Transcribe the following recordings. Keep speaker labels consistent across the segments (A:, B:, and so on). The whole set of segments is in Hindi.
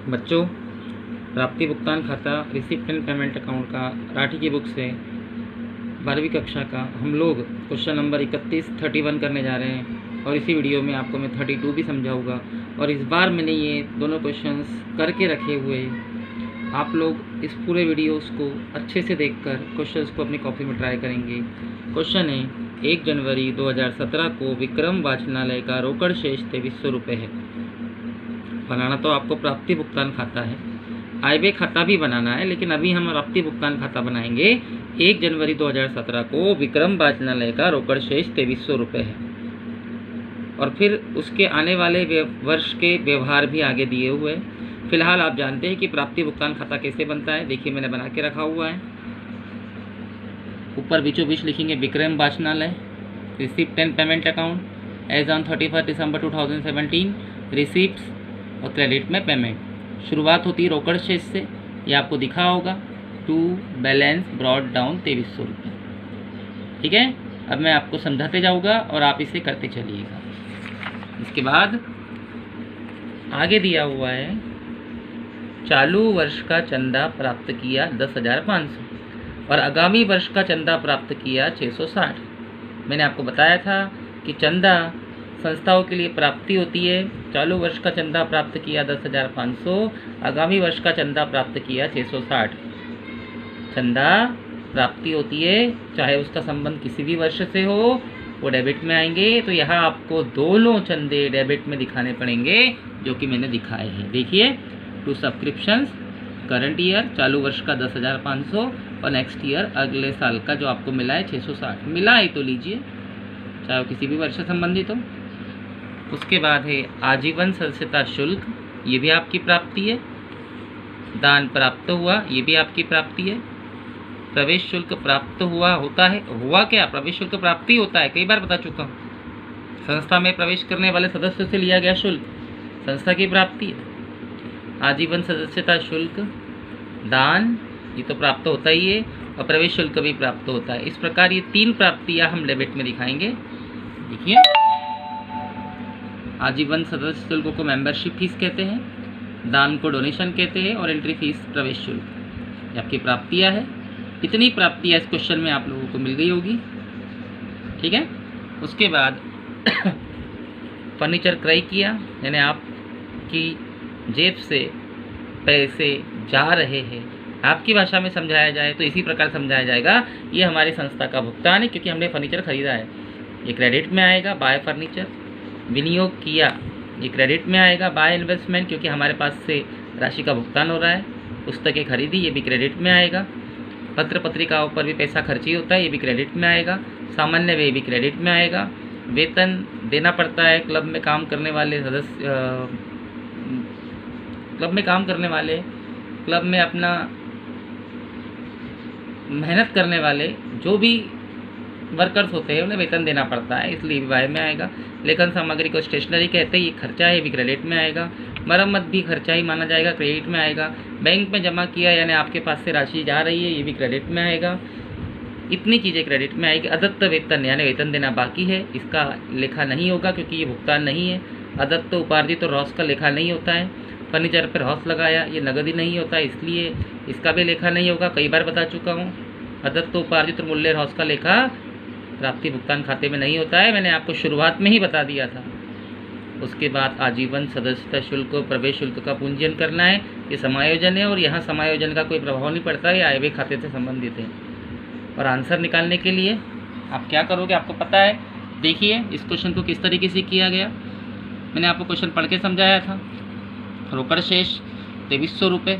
A: बच्चों, प्राप्ति भुगतान खाता रिसिप्ट एंड पेमेंट अकाउंट का राठी की बुक से 12वीं कक्षा का हम लोग क्वेश्चन नंबर 31 करने जा रहे हैं और इसी वीडियो में आपको मैं 32 भी समझाऊंगा। और इस बार मैंने ये दोनों क्वेश्चंस करके रखे हुए, आप लोग इस पूरे वीडियोस को अच्छे से देखकर क्वेश्चंस को अपनी कॉपी में ट्राई करेंगे। क्वेश्चन है, 1 जनवरी 2017 को विक्रम वाचनालय का रोकड़ शेष 2300 रुपये है। बनाना तो आपको प्राप्ति भुगतान खाता है, आय व्यय खाता भी बनाना है, लेकिन अभी हम प्राप्ति भुगतान खाता बनाएंगे। 1 जनवरी 2017 को विक्रम वाचनालय का रोकड़ शेष 2300 रुपये है और फिर उसके आने वाले वर्ष के व्यवहार भी आगे दिए हुए हैं। फिलहाल आप जानते हैं कि प्राप्ति भुगतान खाता कैसे बनता है। देखिए, मैंने बना के रखा हुआ है। ऊपर बीचों बीच लिखेंगे विक्रम वाचनालय receipt and payment account as on 31 December 2017, receipts और क्रेडिट में पेमेंट। शुरुआत होती है रोकड़ शेष से, ये आपको दिखा होगा, टू बैलेंस ब्रॉड डाउन 2300 रुपये। ठीक है, अब मैं आपको समझाते जाऊँगा और आप इसे करते चलिएगा। इसके बाद आगे दिया हुआ है, चालू वर्ष का चंदा प्राप्त किया 10,500 और आगामी वर्ष का चंदा प्राप्त किया 660। मैंने आपको बताया था कि चंदा संस्थाओं के लिए प्राप्ति होती है। चालू वर्ष का चंदा प्राप्त किया 10,500, आगामी वर्ष का चंदा प्राप्त किया 660। चंदा प्राप्ति होती है, चाहे उसका संबंध किसी भी वर्ष से हो, वो डेबिट में आएंगे। तो यहाँ आपको दोनों चंदे डेबिट में दिखाने पड़ेंगे, जो कि मैंने दिखाए हैं। देखिए, टू सब्सक्रिप्शंस करंट ईयर, चालू वर्ष का 10,500 और नेक्स्ट ईयर अगले साल का जो आपको मिला है 660। मिला है तो लीजिए, चाहे वो किसी भी वर्ष से संबंधित हो। उसके बाद है आजीवन सदस्यता शुल्क, ये भी आपकी प्राप्ति है। दान प्राप्त हुआ, ये भी आपकी प्राप्ति है। प्रवेश शुल्क प्राप्त हुआ होता है, हुआ क्या, प्रवेश शुल्क प्राप्ति होता है, कई बार बता चुका हूँ। संस्था में प्रवेश करने वाले सदस्य से लिया गया शुल्क संस्था की प्राप्ति है। आजीवन सदस्यता शुल्क, दान, ये तो प्राप्त होता ही है, और प्रवेश शुल्क भी प्राप्त होता है। इस प्रकार ये 3 प्राप्तियाँ हम डेबिट में दिखाएंगे। देखिए, आजीवन सदस्य शुल्क को मेंबरशिप फीस कहते हैं, दान को डोनेशन कहते हैं और एंट्री फीस प्रवेश शुल्क। ये आपकी प्राप्तियाँ है। इतनी प्राप्तियाँ इस क्वेश्चन में आप लोगों को मिल गई होगी। ठीक है, उसके बाद फर्नीचर क्रय किया, यानी आपकी जेब से पैसे जा रहे हैं। आपकी भाषा में समझाया जाए तो इसी प्रकार समझाया जाएगा, ये हमारी संस्था का भुगतान है क्योंकि हमने फर्नीचर खरीदा है। ये क्रेडिट में आएगा, बाय फर्नीचर। विनियोग किया, ये क्रेडिट में आएगा, बाय इन्वेस्टमेंट, क्योंकि हमारे पास से राशि का भुगतान हो रहा है। पुस्तकें खरीदी, ये भी क्रेडिट में आएगा। पत्र पत्रिकाओं पर भी पैसा खर्ची होता है, ये भी क्रेडिट में आएगा। सामान्य व्यय भी क्रेडिट में आएगा। वेतन देना पड़ता है क्लब में काम करने वाले सदस्य, क्लब में काम करने वाले, क्लब में अपना मेहनत करने वाले जो भी वर्कर्स होते हैं उन्हें वेतन देना पड़ता है, इसलिए भी वाई में आएगा। लेखन सामग्री को स्टेशनरी कहते हैं, ये खर्चा है, ये भी क्रेडिट में आएगा। मरम्मत भी खर्चा ही माना जाएगा, क्रेडिट में आएगा। बैंक में जमा किया, यानी आपके पास से राशि जा रही है, ये भी क्रेडिट में आएगा। इतनी चीज़ें क्रेडिट में आएगी। अदत्त वेतन, यानी वेतन देना बाकी है, इसका लेखा नहीं होगा क्योंकि ये भुगतान नहीं है। अदत्त उपार्जित और रॉस का लेखा नहीं होता है। फर्नीचर पर रॉस लगाया, ये नगदी नहीं होता, इसलिए इसका भी लेखा नहीं होगा, कई बार बता चुका हूँ। अदत्त उपार्जित और मूल्य रॉस का लेखा प्राप्ति भुगतान खाते में नहीं होता है, मैंने आपको शुरुआत में ही बता दिया था। उसके बाद आजीवन सदस्यता शुल्क और प्रवेश शुल्क का पूंजीयन करना है, ये समायोजन है और यहाँ समायोजन का कोई प्रभाव नहीं पड़ता है, आय व्यय खाते से संबंधित है। और आंसर निकालने के लिए आप क्या करोगे, आपको पता है। देखिए, इस क्वेश्चन को किस तरीके से किया गया, मैंने आपको क्वेश्चन पढ़ के समझाया था। रोकड़ शेष 2300 रुपये,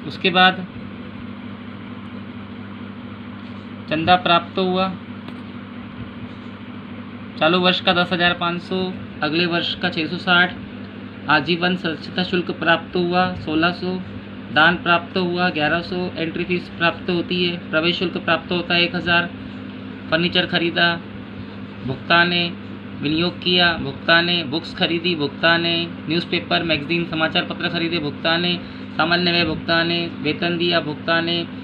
A: उसके बाद चंदा प्राप्त हुआ, चालू वर्ष का 10,500, अगले वर्ष का 660। आजीवन सदस्यता शुल्क प्राप्त हुआ 1600, दान प्राप्त हुआ 1100, एंट्री फीस प्राप्त होती है, प्रवेश शुल्क प्राप्त होता है 1000। फर्नीचर खरीदा, भुगतान है। विनियोग किया, भुगतान है। बुक्स खरीदी, भुगतान है। न्यूज़पेपर, मैगजीन, समाचार पत्र खरीदे, भुगतान है। सामान्य व्यय भुगतान है। वेतन दिया, भुगतान है।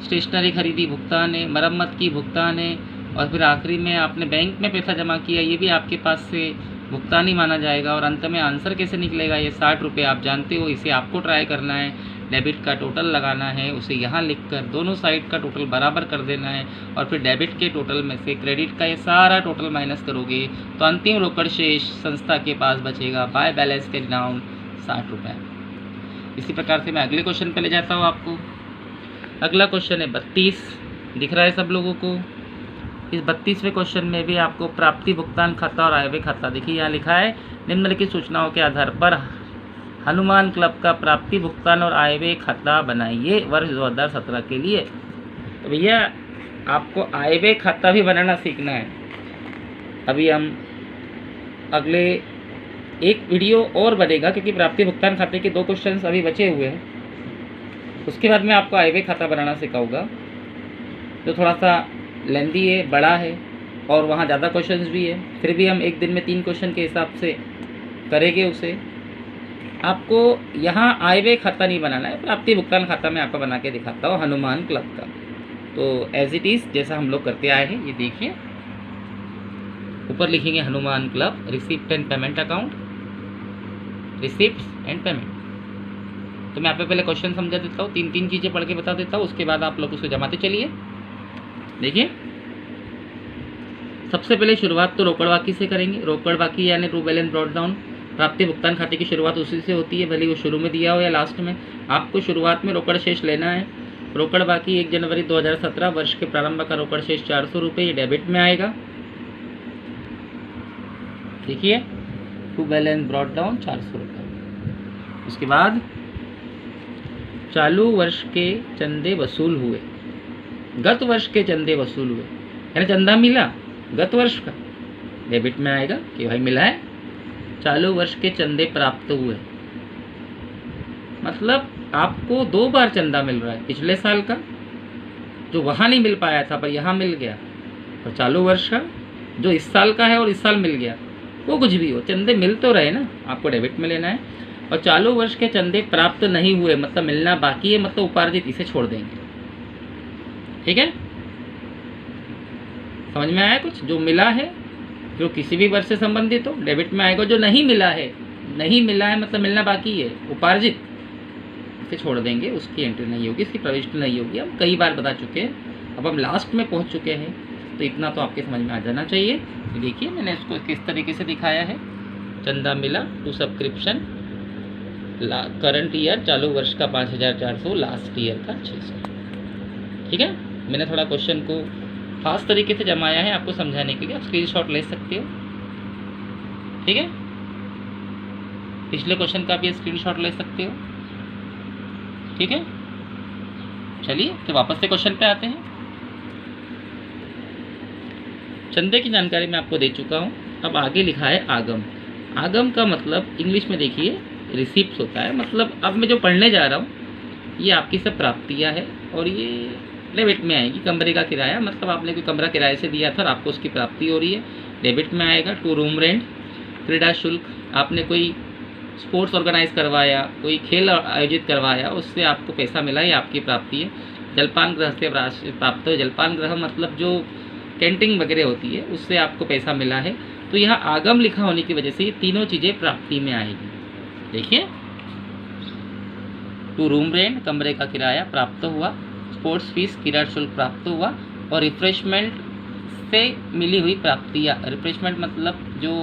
A: स्टेशनरी खरीदी, भुगतान है। मरम्मत की, भुगतान है। और फिर आखिरी में आपने बैंक में पैसा जमा किया, ये भी आपके पास से भुगतान ही माना जाएगा। और अंत में आंसर कैसे निकलेगा, ये 60 रुपये आप जानते हो, इसे आपको ट्राई करना है। डेबिट का टोटल लगाना है, उसे यहाँ लिखकर दोनों साइड का टोटल बराबर कर देना है और फिर डेबिट के टोटल में से क्रेडिट का ये सारा टोटल माइनस करोगे तो अंतिम रोकड़ शेष संस्था के पास बचेगा बाय बैलेंस के डाउन 60 रुपये। इसी प्रकार से मैं अगले क्वेश्चन पे ले जाता हूँ आपको। अगला क्वेश्चन है 32, दिख रहा है सब लोगों को। इस 32वें क्वेश्चन में भी आपको प्राप्ति भुगतान खाता और आयव्यय खाता, देखिए यहाँ लिखा है निम्नलिखित सूचनाओं के आधार पर हनुमान क्लब का प्राप्ति भुगतान और आयव्यय खाता बनाइए वर्ष 2017 के लिए। तो भैया आपको आयव्यय खाता भी बनाना सीखना है। अभी हम अगले एक वीडियो और बनेगा क्योंकि प्राप्ति भुगतान खाते के 2 क्वेश्चंस अभी बचे हुए हैं, उसके बाद मैं आपको आयव्यय खाता बनाना सिखाऊंगा जो थोड़ा सा लेंदी है, बड़ा है और वहाँ ज़्यादा क्वेश्चंस भी है। फिर भी हम एक दिन में 3 क्वेश्चन के हिसाब से करेंगे उसे। आपको यहाँ आयव्यय खाता नहीं बनाना है, प्राप्ति भुगतान खाता मैं आपको बना के दिखाता हूँ हनुमान क्लब का। तो एज इट इज़ जैसा हम लोग करते आए हैं, ये देखिए ऊपर लिखेंगे Hanuman club receipt and payment account, receipt and payment. तो मैं आप पहले क्वेश्चन समझा देता हूँ, 3 चीज़ें पढ़ के बता देता हूँ, उसके बाद आप लोग उसको जमाते चलिए। देखिए सबसे पहले शुरुआत तो रोकड़ बाकी से करेंगे। रोकड़ बाकी यानी ट्रू बैलेंस ब्रॉट डाउन। प्राप्ति भुगतान खाते की शुरुआत उसी से होती है, भले वो शुरू में दिया हो या लास्ट में। आपको शुरुआत में रोकड़ शेष लेना है। रोकड़ बाकी 1 जनवरी 2017 वर्ष के प्रारंभ का रोकड़ शेष 400 रुपये, ये डेबिट में आएगा। देखिए ट्रू बैलेंस ब्रॉट डाउन 400 रुपये। उसके बाद चालू वर्ष के चंदे वसूल हुए, गत वर्ष के चंदे वसूल हुए यानी चंदा मिला गत वर्ष का, डेबिट में आएगा कि भाई मिला है। चालू वर्ष के चंदे प्राप्त हुए मतलब आपको 2 बार चंदा मिल रहा है, पिछले साल का जो वहाँ नहीं मिल पाया था पर यहाँ मिल गया, और चालू वर्ष का जो इस साल का है और इस साल मिल गया। वो कुछ भी हो, चंदे मिल तो रहे ना, आपको डेबिट में लेना है। और चालू वर्ष के चंदे प्राप्त नहीं हुए मतलब मिलना बाकी है, मतलब उपार्जित, इसे छोड़ देंगे। ठीक है, समझ में आया कुछ? जो मिला है जो किसी भी वर्ष से संबंधित हो डेबिट में आएगा, जो नहीं मिला है, नहीं मिला है मतलब मिलना बाकी है, उपार्जित, इसे छोड़ देंगे, उसकी एंट्री नहीं होगी, इसकी प्रविष्टि नहीं होगी। हम कई बार बता चुके हैं, अब हम लास्ट में पहुंच चुके हैं, तो इतना तो आपके समझ में आ जाना चाहिए। देखिए मैंने इसको किस तरीके से दिखाया है। चंदा मिला टू सब्सक्रिप्शन, करंट ईयर चालू वर्ष का 5400, लास्ट ईयर का 600। ठीक है, मैंने थोड़ा क्वेश्चन को खास तरीके से जमाया है आपको समझाने के लिए, आप स्क्रीनशॉट ले सकते हो। ठीक है, पिछले क्वेश्चन का भी स्क्रीनशॉट ले सकते हो। ठीक है, चलिए तो वापस से क्वेश्चन पे आते हैं। चंदे की जानकारी मैं आपको दे चुका हूँ, अब आगे लिखा है आगम। आगम का मतलब इंग्लिश में देखिए रिसिप्ट होता है, मतलब अब मैं जो पढ़ने जा रहा हूँ ये आपकी सब प्राप्तियाँ है और ये डेबिट में आएगी। कमरे का किराया मतलब आपने कोई कमरा किराए से दिया था और आपको उसकी प्राप्ति हो रही है, डेबिट में आएगा। टू रूम रेंट, क्रीड़ा शुल्क, आपने कोई स्पोर्ट्स ऑर्गेनाइज करवाया, कोई खेल आयोजित करवाया, उससे आपको पैसा मिला, ये आपकी प्राप्ति है। जलपान ग्रह से राशि प्राप्त हो, जलपान ग्रह मतलब जो कैंटीन वगैरह होती है उससे आपको पैसा मिला है। तो यहाँ आगम लिखा होने की वजह से ये तीनों चीज़ें प्राप्ति में आएगी। देखिए टू रूम रेंट, कमरे का किराया प्राप्त हुआ, स्पोर्ट्स फीस, क्रीड़ा शुल्क प्राप्त हुआ, और रिफ्रेशमेंट से मिली हुई प्राप्तियाँ, रिफ्रेशमेंट मतलब जो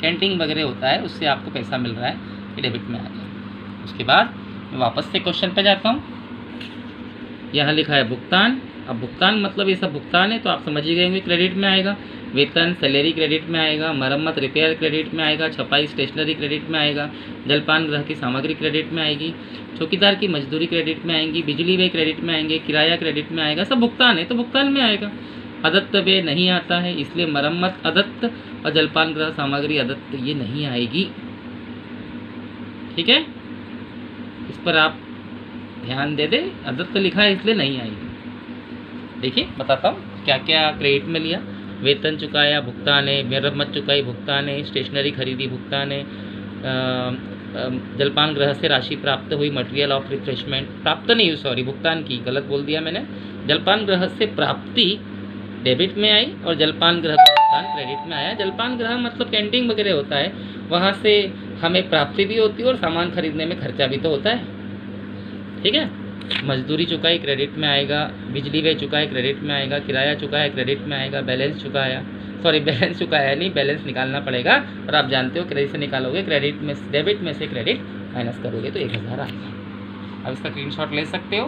A: कैंटीन वगैरह होता है उससे आपको पैसा मिल रहा है, ये डेबिट में आ गया। उसके बाद मैं वापस से क्वेश्चन पे जाता हूँ। यहाँ लिखा है भुगतान। अब भुगतान मतलब ये सब भुगतान है तो आप समझ ही गए होंगे, क्रेडिट में आएगा। वेतन सैलरी क्रेडिट में आएगा, मरम्मत रिपेयर क्रेडिट में आएगा, छपाई स्टेशनरी क्रेडिट में आएगा, जलपान ग्रह की सामग्री क्रेडिट में आएगी, चौकीदार की मजदूरी क्रेडिट में आएंगी, बिजली व्यय क्रेडिट में आएंगे, किराया क्रेडिट में आएगा। सब भुगतान है तो भुगतान में आएगा। अदत्त व्यय नहीं आता है इसलिए मरम्मत अदत्त और जलपान ग्रह सामग्री अदत्त ये नहीं आएगी। ठीक है, इस पर आप ध्यान दे दें, अदत्त लिखा है इसलिए नहीं आएगी। देखिए बताता हूँ क्या क्या क्रेडिट में लिया। वेतन चुकाया भुगतान है, मरम्मत चुकाई भुगतान है, स्टेशनरी खरीदी भुगतान है, जलपान ग्रह से राशि प्राप्त हुई, मटेरियल ऑफ रिफ्रेशमेंट प्राप्त नहीं हुई, सॉरी भुगतान की गलत बोल दिया मैंने। जलपान ग्रह से प्राप्ति डेबिट में आई और जलपान गृह का भुगतान क्रेडिट में आया। जलपान गृह मतलब कैंटीन वगैरह होता है, वहाँ से हमें प्राप्ति भी होती है और सामान खरीदने में खर्चा भी तो होता है, ठीक है। मजदूरी चुकाई क्रेडिट में आएगा, बिजली बिल चुकाए क्रेडिट में आएगा, किराया चुकाया क्रेडिट में आएगा, बैलेंस चुकाया बैलेंस चुकाया नहीं, बैलेंस निकालना पड़ेगा और आप जानते हो क्रेडिट से निकालोगे, क्रेडिट में डेबिट में से क्रेडिट माइनस करोगे तो 1000 आएगा। अब इसका स्क्रीनशॉट ले सकते हो।